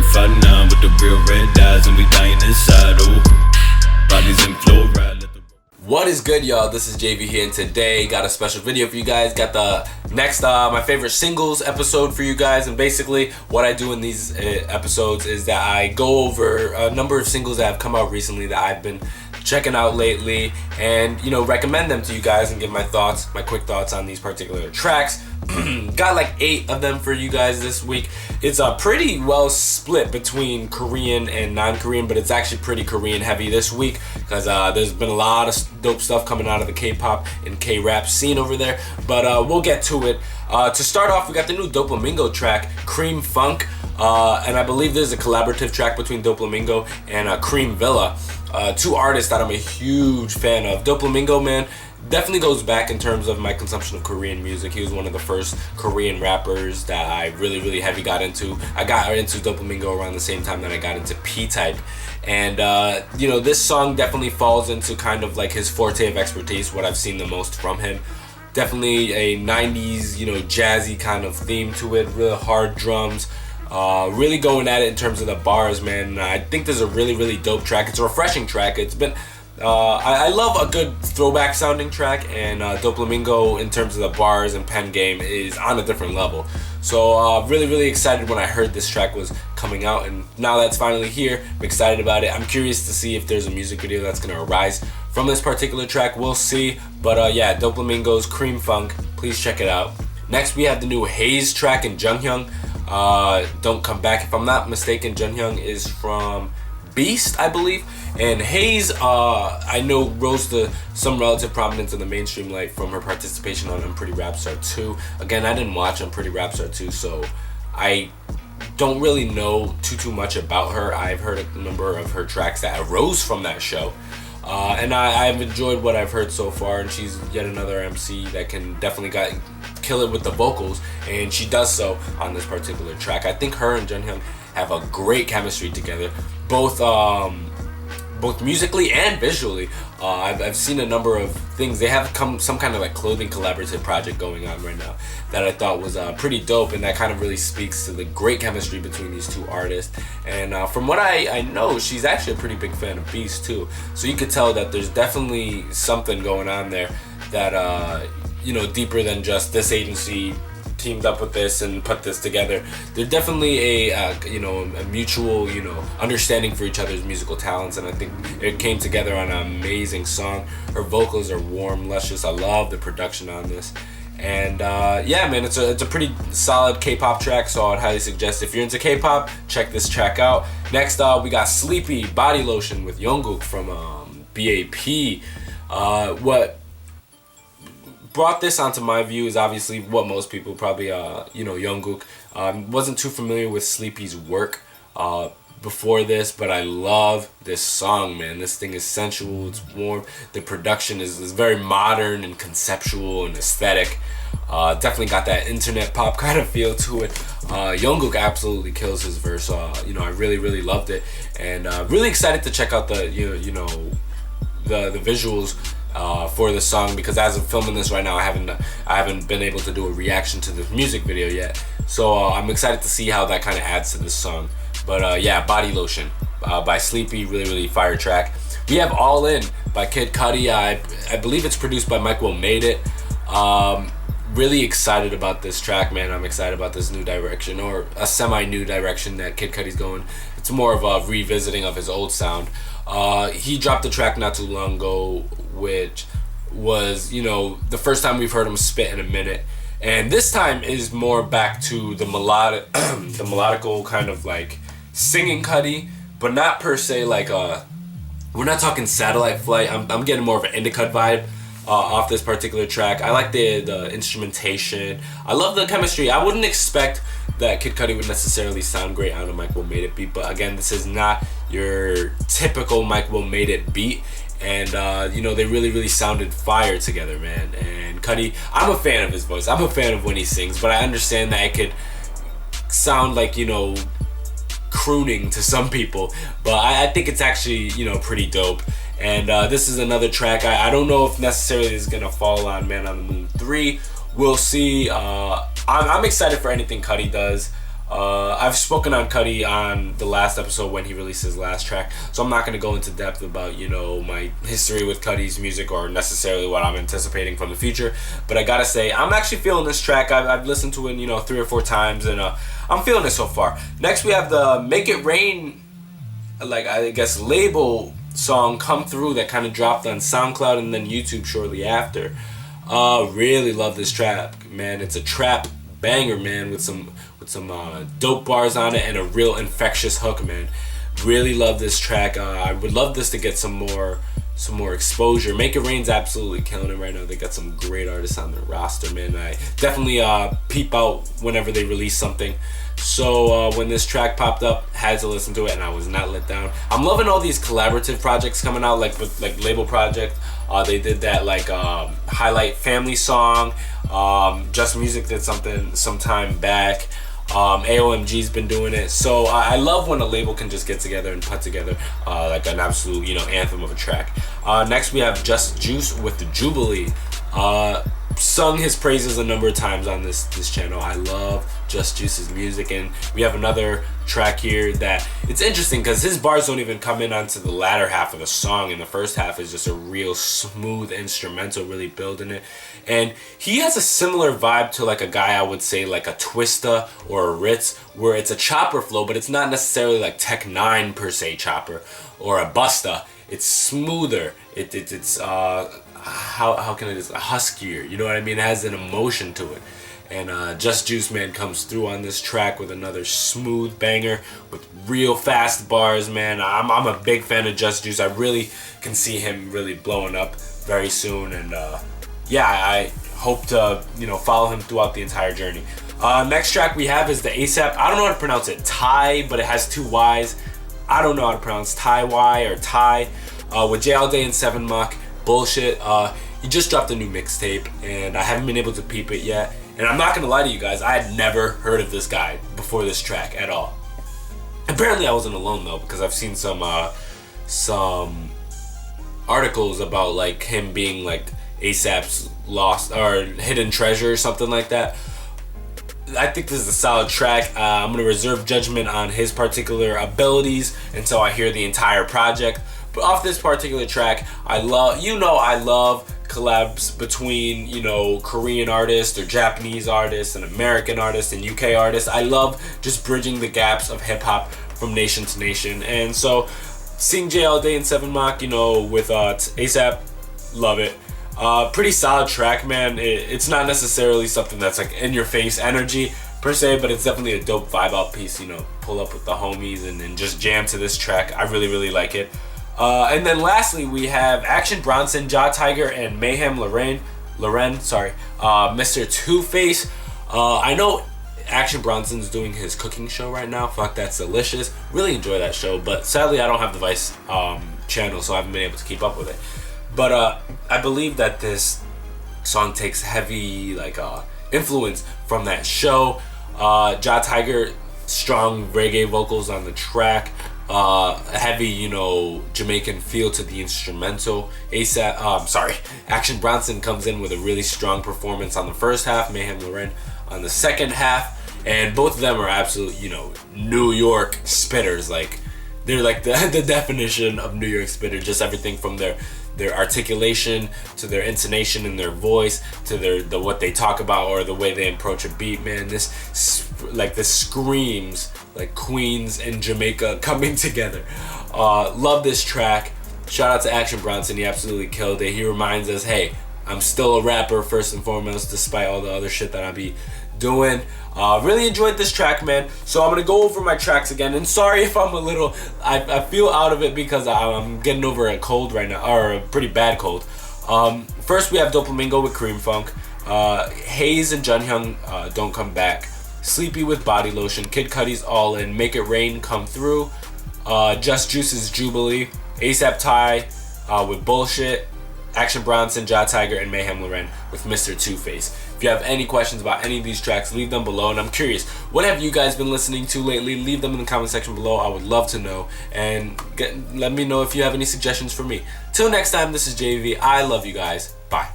5'9" with the real red eyes, and we dying inside. Oh, bodies in fluoride. What is good, y'all? This is JV here, and today got a special video for you guys. Got the next my favorite singles episode for you guys, and basically what I do in these episodes is that I go over a number of singles that have come out recently that I've been checking out lately, and recommend them to you guys and give my thoughts, my quick thoughts on these particular tracks. Got like 8 of them for you guys this week. It's pretty well split between Korean and non-Korean, but it's actually pretty Korean heavy this week because there's been a lot of dope stuff coming out of the K-pop and K-rap scene over there, but we'll get to it. To start off, we got the new Doplamingo track, Cream Funk, and I believe there's a collaborative track between Doplamingo and Cream Villa, 2 artists that I'm a huge fan of. Doplamingo, man, definitely goes back in terms of my consumption of Korean music. He was one of the first Korean rappers that I really heavy got into. I got into Doplamingo around the same time that I got into AP TyY. And this song definitely falls into kind of like his forte of expertise, what I've seen the most from him. Definitely a 90s, jazzy kind of theme to it, real hard drums. Really going at it in terms of the bars, man. I think this is a really dope track. It's a refreshing track. It's been I love a good throwback sounding track, and Doplamingo in terms of the bars and pen game is on a different level. So really excited when I heard this track was coming out, and now that's finally here, I'm excited about it. I'm curious to see if there's a music video that's gonna arise from this particular track. We'll see, but yeah, Doplamingo's Cream Funk, please check it out. Next we have the new Heize track in Junhyung, Don't Come Back. If I'm not mistaken, Junhyung is from Beast, I believe, and Heize I know rose to some relative prominence in the mainstream light from her participation on Pretty Rap Star 2. Again, I didn't watch Pretty Rap Star 2, so I don't really know too much about her. I've heard a number of her tracks that arose from that show, and I've enjoyed what I've heard so far, and she's yet another MC that can definitely kill it with the vocals, and she does so on this particular track. I think her and Junhyung have a great chemistry together, both musically and visually. I've seen a number of things. They have some kind of like clothing collaborative project going on right now that I thought was pretty dope, and that kind of really speaks to the great chemistry between these 2 artists. And from what I know, she's actually a pretty big fan of Beast too, so you could tell that there's definitely something going on there that deeper than just this agency teamed up with this and put this together. There's definitely a mutual understanding for each other's musical talents, and I think it came together on an amazing song. Her vocals are warm, luscious. I love the production on this, and yeah, man, it's a pretty solid K-pop track, so I'd highly suggest if you're into K-pop, check this track out. Next we got Sleepy Body Lotion with Yongguk from BAP. What brought this onto my view is obviously what most people probably Yongguk. Wasn't too familiar with Sleepy's work before this, but I love this song, man. This thing is sensual, it's warm, the production is very modern and conceptual and aesthetic. Definitely got that internet pop kind of feel to it. Yongguk absolutely kills his verse. I really loved it, and really excited to check out the the visuals for the song, because as of filming this right now, I haven't been able to do a reaction to this music video yet, so I'm excited to see how that kind of adds to this song. But yeah, Body Lotion by Sleepy, really fire track. We have All In by Kid Cudi. I believe it's produced by Mike Will Made It. Really excited about this track, man. I'm excited about this new direction, or a semi-new direction that Kid Cudi's going. It's more of a revisiting of his old sound. He dropped a track not too long ago, which was, the first time we've heard him spit in a minute. And this time is more back to the melodic, the melodical kind of like singing Cudi, but not per se like we're not talking Satellite Flight. I'm getting more of an Indica vibe off this particular track. I like the instrumentation. I love the chemistry. I wouldn't expect that Kid Cudi would necessarily sound great on a Mike Will Made It beat, but again, this is not your typical Mike Will Made It beat, and they really sounded fire together, man. And Cudi, I'm a fan of his voice. I'm a fan of when he sings, but I understand that it could sound like crooning to some people, but I think it's actually pretty dope. And this is another track I don't know if necessarily is gonna fall on Man on the Moon 3. We'll see. I'm excited for anything Cudi does. I've spoken on Cudi on the last episode when he released his last track, so I'm not going to go into depth about, you know, my history with Cudi's music or necessarily what I'm anticipating from the future. But I gotta say, I'm actually feeling this track. I've listened to it, you know, 3 or 4 times, and I'm feeling it so far. Next, we have the Make It Rain, like, I guess, label song Come Through that kind of dropped on SoundCloud and then YouTube shortly after. Really love this track, man. It's a trap banger, man, with some dope bars on it and a real infectious hook, man. Really love this track. I would love this to get some more exposure. Make It Rain's absolutely killing it right now. They got some great artists on their roster, man. I definitely peep out whenever they release something. So when this track popped up, had to listen to it, and I was not let down. I'm loving all these collaborative projects coming out, like with like Label Project. They did that like Highlight Family song. Just Music did something some time back. AOMG's been doing it. So I love when a label can just get together and put together like an absolute, you know, anthem of a track. Next we have Just Juice with the Jubilee. Sung his praises a number of times on this channel. I love Just Juice's music, and we have another track here that it's interesting because his bars don't even come in onto the latter half of the song, and the first half is just a real smooth instrumental, really building it. And he has a similar vibe to like a guy, I would say like a Twista or a Ritz, where it's a chopper flow, but it's not necessarily like Tech 9 per se chopper or a Busta. It's smoother. It's how can I just huskier, you know what I mean? It has an emotion to it. And Just Juice, man, comes through on this track with another smooth banger with real fast bars, man. I'm a big fan of Just Juice. I really can see him really blowing up very soon, and yeah, I hope to, you know, follow him throughout the entire journey. Next track we have is the ASAP, I don't know how to pronounce it, TyY, but it has 2 Y's. I don't know how to pronounce TyY or Ty, with J All Day and 7 Mach. Bullshit. He just dropped a new mixtape, and I haven't been able to peep it yet. And I'm not gonna lie to you guys, I had never heard of this guy before this track at all. Apparently I wasn't alone though, because I've seen some articles about like him being like ASAP's lost or hidden treasure or something like that. I think this is a solid track. I'm gonna reserve judgment on his particular abilities until I hear the entire project. But off this particular track, I love collabs between, you know, Korean artists or Japanese artists and American artists and UK artists. I love just bridging the gaps of hip hop from nation to nation. And so seeing J All Day and 7 Mach, you know, with ASAP, love it. Pretty solid track, man. It's not necessarily something that's like in your face energy per se, but it's definitely a dope vibe out piece, you know, pull up with the homies and just jam to this track. I really like it. And then lastly we have Action Bronson, Jah Tiger, and Mayhem Loren, Mr. Two-Face. I know Action Bronson's doing his cooking show right now. Fuck, that's delicious. Really enjoy that show, but sadly I don't have the Vice channel, so I haven't been able to keep up with it. But I believe that this song takes heavy like influence from that show. Jah Tiger, strong reggae vocals on the track. Heavy, you know, Jamaican feel to the instrumental. Action Bronson comes in with a really strong performance on the first half, Mayhem Loren on the second half, and both of them are absolute, you know, New York spitters. Like, they're like the definition of New York spitter. Just everything from their articulation to their intonation in their voice to the what they talk about or the way they approach a beat, man. This screams like Queens and Jamaica coming together. Love this track. Shout out to Action Bronson, he absolutely killed it. He reminds us, hey, I'm still a rapper first and foremost, despite all the other shit that I be doing. Really enjoyed this track, man. So I'm gonna go over my tracks again, and sorry if I'm a little, I feel out of it because I'm getting over a cold right now, or a pretty bad cold. First we have Doplamingo with Cream Funk, Heize and Junhyung, Don't Come Back, Sleepy with Body Lotion, Kid Cudi's All In, Make It Rain, Come Through, Just Juice's Jubilee, ASAP TyY with Bullshit, Action Bronson, Jah Tiger, and Mayhem Loren with Mr. Two-Face. If you have any questions about any of these tracks, leave them below. And I'm curious, what have you guys been listening to lately? Leave them in the comment section below. I would love to know. And let me know if you have any suggestions for me. Till next time, this is JV. I love you guys. Bye.